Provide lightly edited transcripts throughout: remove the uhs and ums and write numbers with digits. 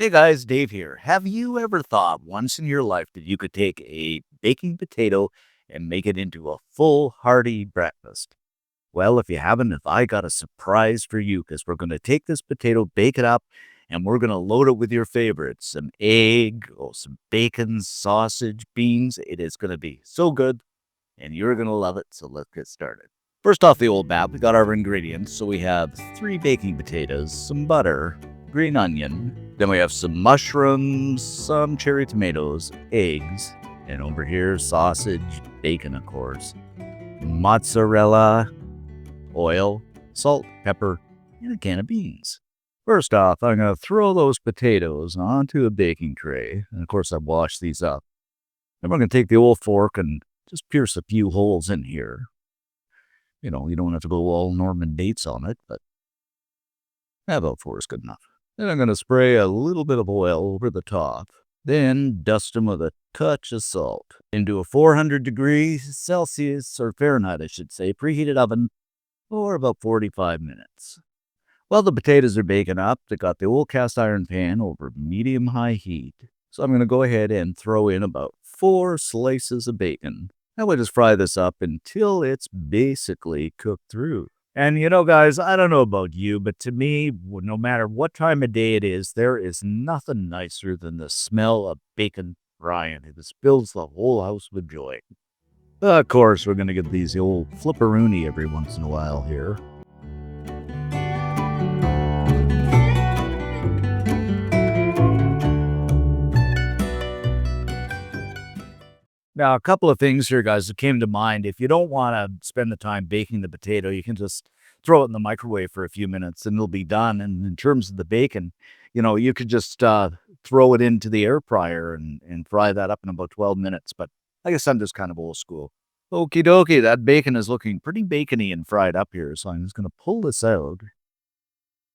Hey guys, Dave here. Have you ever thought once in your life that you could take a baking potato and make it into a full hearty breakfast? Well, if you haven't, if I got a surprise for you because we're going to take this potato, bake it up, and we're going to load it with your favorites, some egg, some bacon, sausage, beans. It is going to be so good and you're going to love it. So let's get started. First off the old bat, we got our ingredients. So we have 3 baking potatoes, some butter, green onion. Then we have some mushrooms, some cherry tomatoes, eggs, and over here, sausage, bacon, of course, mozzarella, oil, salt, pepper, and a can of beans. First off, I'm going to throw those potatoes onto a baking tray. And of course, I've washed these up. Then we're going to take the old fork and just pierce a few holes in here. You know, you don't have to go all Norman dates on it, but about 4 is good enough. Then I'm going to spray a little bit of oil over the top. Then dust them with a touch of salt into a 400 degrees Celsius, or Fahrenheit, I should say, preheated oven for about 45 minutes. While the potatoes are baking up, they got the old cast iron pan over medium-high heat. So I'm going to go ahead and throw in about 4 slices of bacon. Now we'll just fry this up until it's basically cooked through. And you know, guys, I don't know about you, but to me, no matter what time of day it is, there is nothing nicer than the smell of bacon frying. It just fills the whole house with joy. Of course, we're going to get these old flipperoonie every once in a while here. Now, a couple of things here, guys, that came to mind. If you don't want to spend the time baking the potato, you can just throw it in the microwave for a few minutes and it'll be done. And in terms of the bacon, you know, you could just throw it into the air fryer and fry that up in about 12 minutes. But I guess I'm just kind of old school. Okie dokie, that bacon is looking pretty bacony and fried up here. So I'm just going to pull this out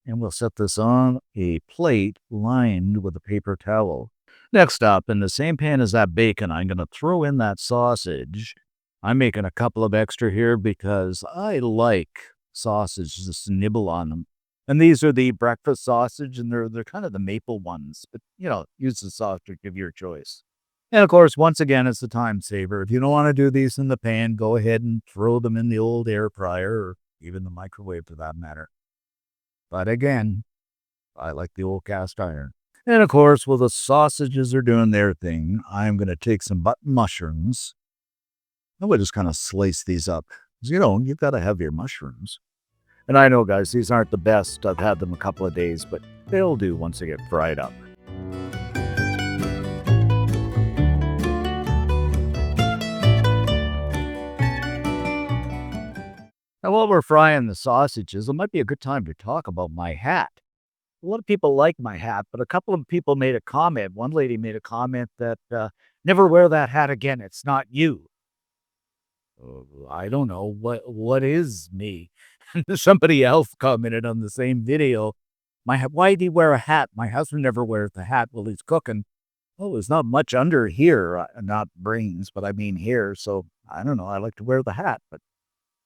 and we'll set this on a plate lined with a paper towel. Next up, in the same pan as that bacon, I'm going to throw in that sausage. I'm making a couple of extra here because I like sausage, just nibble on them. And these are the breakfast sausage, and they're kind of the maple ones. But, you know, use the sausage of your choice. And, of course, once again, it's a time saver. If you don't want to do these in the pan, go ahead and throw them in the old air fryer or even the microwave for that matter. But, again, I like the old cast iron. And of course, while the sausages are doing their thing, I'm going to take some button mushrooms. And we'll just kind of slice these up. Because, you know, you've got to have your mushrooms. And I know, guys, these aren't the best. I've had them a couple of days, but they'll do once they get fried up. Now, while we're frying the sausages, it might be a good time to talk about my hat. A lot of people like my hat, but a couple of people made a comment. One lady made a comment that, "Never wear that hat again. It's not you." I don't know. What is me? Somebody else commented on the same video, "Why do you wear a hat? My husband never wears the hat while he's cooking." Oh, there's not much under here, not brains, but I mean here. So I don't know. I like to wear the hat, but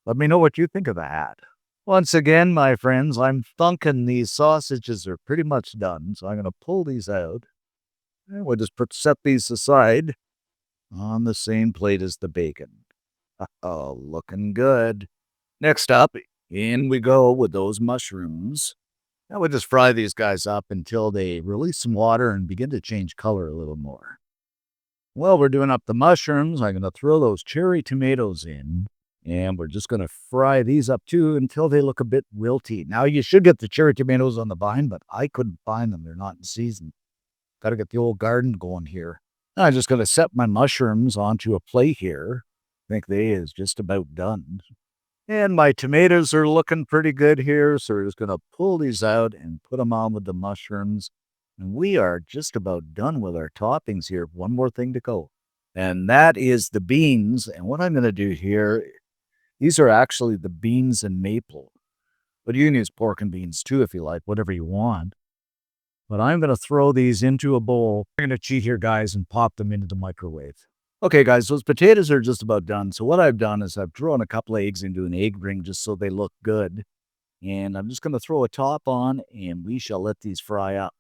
let me know what you think of the hat. Once again, my friends, I'm thinking these sausages are pretty much done, so I'm going to pull these out. And we'll just set these aside on the same plate as the bacon. Oh, looking good. Next up, in we go with those mushrooms. Now we'll just fry these guys up until they release some water and begin to change color a little more. While we're doing up the mushrooms, I'm going to throw those cherry tomatoes in. And we're just going to fry these up too until they look a bit wilty. Now, you should get the cherry tomatoes on the vine, but I couldn't find them. They're not in season. Got to get the old garden going here. Now, I'm just going to set my mushrooms onto a plate here. I think they is just about done. And my tomatoes are looking pretty good here. So we're just going to pull these out and put them on with the mushrooms. And we are just about done with our toppings here. One more thing to go. And that is the beans. And what I'm going to do here, these are actually the beans and maple, but you can use pork and beans too if you like, whatever you want. But I'm going to throw these into a bowl. I'm going to cheat here, guys, and pop them into the microwave. Okay, guys, those potatoes are just about done. So what I've done is I've thrown a couple eggs into an egg ring just so they look good. And I'm just going to throw a top on, and we shall let these fry up.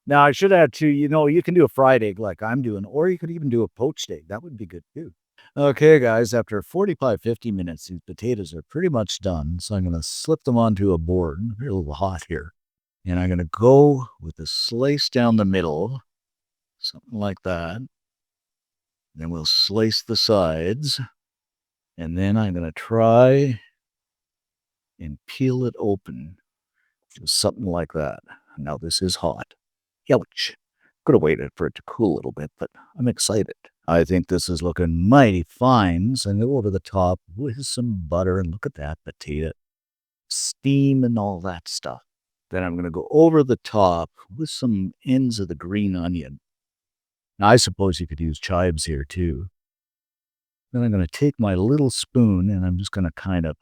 Now, I should add too, you can do a fried egg like I'm doing, or you could even do a poached egg. That would be good too. Okay, guys, after 45, 50 minutes, these potatoes are pretty much done. So I'm going to slip them onto a board. They're a little hot here. And I'm going to go with a slice down the middle, something like that. Then we'll slice the sides. And then I'm going to try and peel it open. Just something like that. Now, this is hot. Ouch. Could have waited for it to cool a little bit, but I'm excited. I think this is looking mighty fine. So I'm going to go over the top with some butter, and look at that potato. Steam and all that stuff. Then I'm going to go over the top with some ends of the green onion. Now, I suppose you could use chives here too. Then I'm going to take my little spoon and I'm just going to kind of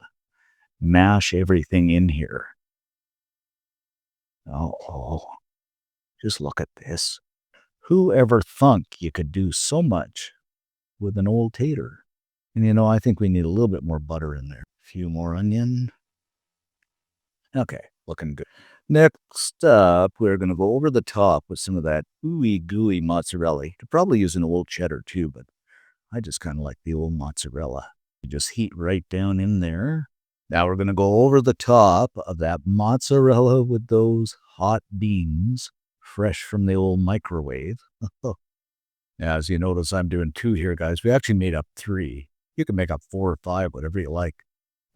mash everything in here. Oh, just look at this. Who ever thunk you could do so much with an old tater? And I think we need a little bit more butter in there. A few more onion. Okay, looking good. Next up, we're going to go over the top with some of that ooey gooey mozzarella. You could probably use an old cheddar too, but I just kind of like the old mozzarella. You just heat right down in there. Now we're going to go over the top of that mozzarella with those hot beans, fresh from the old microwave. As you notice, I'm doing 2 here, guys. We actually made up 3. You can make up 4 or 5, whatever you like.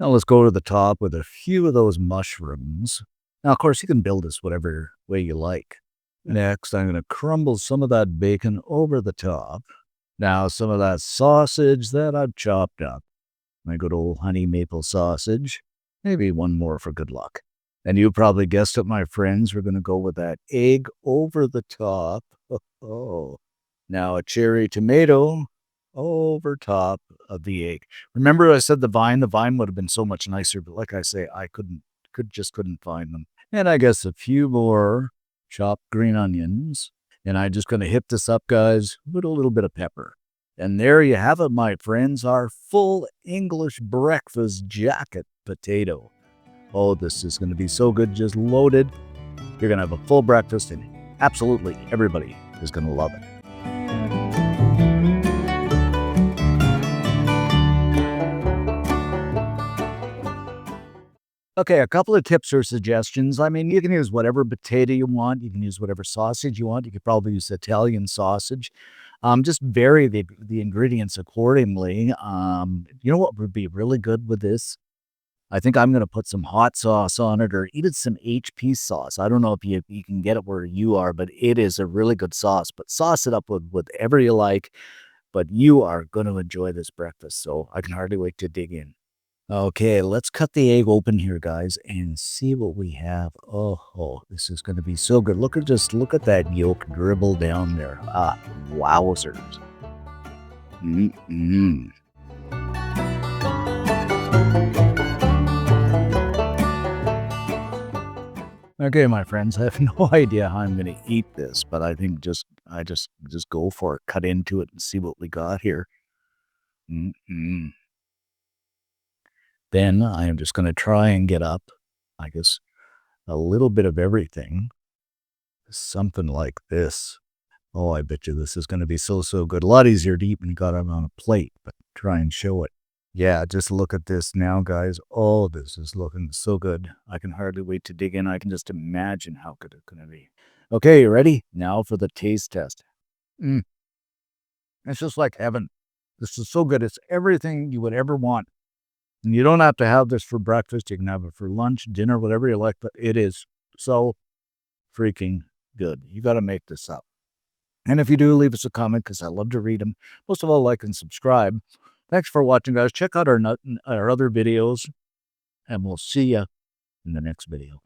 Now let's go to the top with a few of those mushrooms. Now, of course, you can build this whatever way you like. Next, I'm going to crumble some of that bacon over the top. Now, some of that sausage that I've chopped up. My good old honey maple sausage. Maybe one more for good luck. And you probably guessed it, my friends. We're going to go with that egg over the top. Oh. Now a cherry tomato over top of the egg. Remember I said the vine? The vine would have been so much nicer, but like I say, I just couldn't find them. And I guess a few more chopped green onions. And I'm just going to hit this up, guys, with a little bit of pepper. And there you have it, my friends, our full English breakfast jacket potato. Oh, this is going to be so good, just loaded. You're going to have a full breakfast, and absolutely everybody is going to love it. Okay, a couple of tips or suggestions. I mean, you can use whatever potato you want. You can use whatever sausage you want. You could probably use Italian sausage. Just vary the ingredients accordingly. You know what would be really good with this? I think I'm going to put some hot sauce on it, or even some HP sauce. I don't know if you can get it where you are, but it is a really good sauce. But sauce it up with whatever you like. But you are going to enjoy this breakfast, so I can hardly wait to dig in. Okay, let's cut the egg open here, guys, and see what we have. Oh, this is going to be so good. Look at that yolk dribble down there. Ah, wowzers. Okay, my friends, I have no idea how I'm going to eat this, but I think I just go for it. Cut into it and see what we got here. Then I am just going to try and get up, I guess, a little bit of everything. Something like this. Oh, I bet you this is going to be so good. A lot easier to eat when you got it on a plate, but try and show it. Yeah, just look at this now, guys. Oh, this is looking so good. I can hardly wait to dig in. I can just imagine how good it's going to be. Okay, you ready? Now for the taste test. It's just like heaven. This is so good. It's everything you would ever want. And you don't have to have this for breakfast. You can have it for lunch, dinner, whatever you like, but it is so freaking good. You got to make this up. And if you do, leave us a comment because I love to read them. Most of all, like and subscribe. Thanks for watching, guys. Check out our other videos, and we'll see you in the next video.